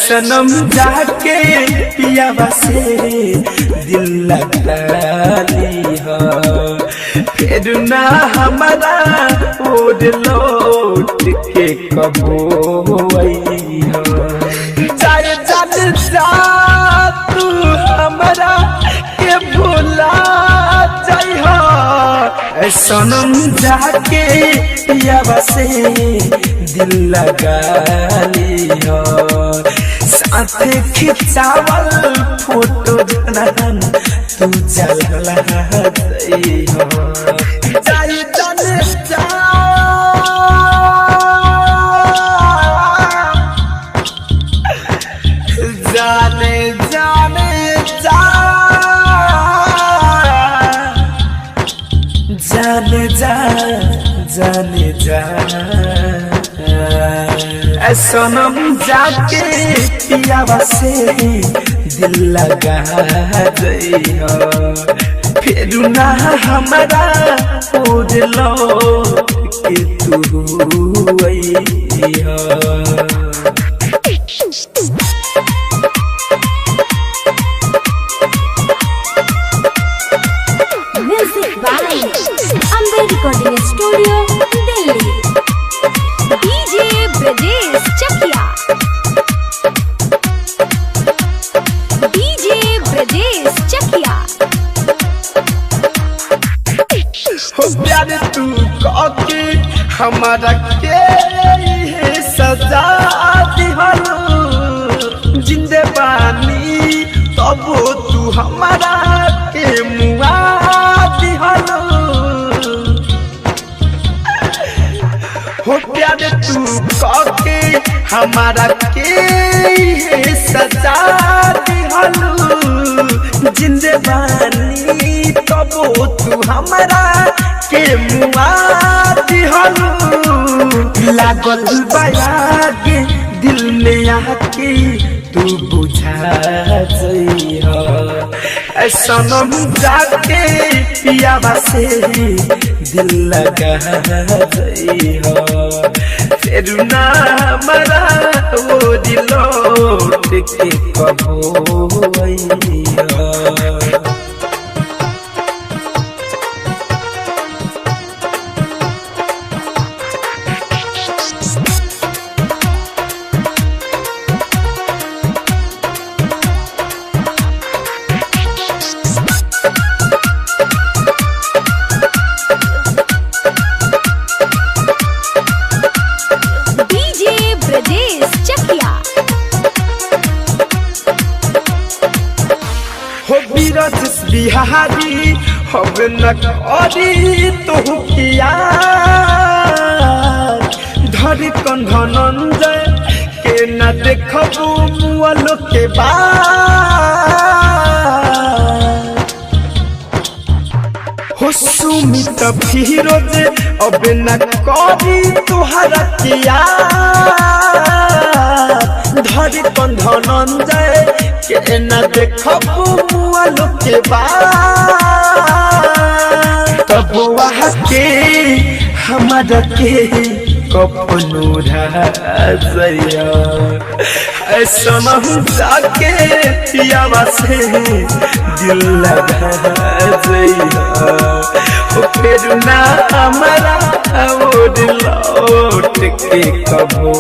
सनम जाके पियावा से दिल लगा ली हो फिर ना हमारा ओढ़ लौट के कबो आई हो जाए जान जा तू हमारा के भूला जाई हो सनम जाके पियावा से दिल लगा लियो साथे खिंचावल फोटो जनन तू चलला दई हो जाई जाने जा जाने जाने जा जाने जा जाने जा सनम जाके पियावा से दिल लगा दई हो फिर ना हमारा ओढ़ लौट के तू आई हो Music by Amber Recording Studio, Delhi. DJ Brajesh Chakia. DJ Brajesh Chakia. हो प्यार तू काके हमारा के सजा दिहलो जिंदे बानी तब तू हमारा के मुआ दिहलो हो प्यार तू काके हमारा के सजा दिहलो जिंदे बानी तब तू हमारा के मुआ दिहलो लागल बायागे दिल में आके तू बुझा जइहो सनम जाके पियावा से दिल लगा जइहो फिर ना हमारा वो दिल के कबो आइहो बिहारी अब न करी तो किया धरी कंधनंजय के न देखबू मुआलो के बाद हो सुमित फिरोज अब न करी तुहरा किया धरी कंधनंजय के न देखबू मुआलो के बाद तब वहाँ के हमारा के कपनो राजया ऐसा जाके पियावा से दिल लगा जइया फिर ना हमारा वो लौट के कबो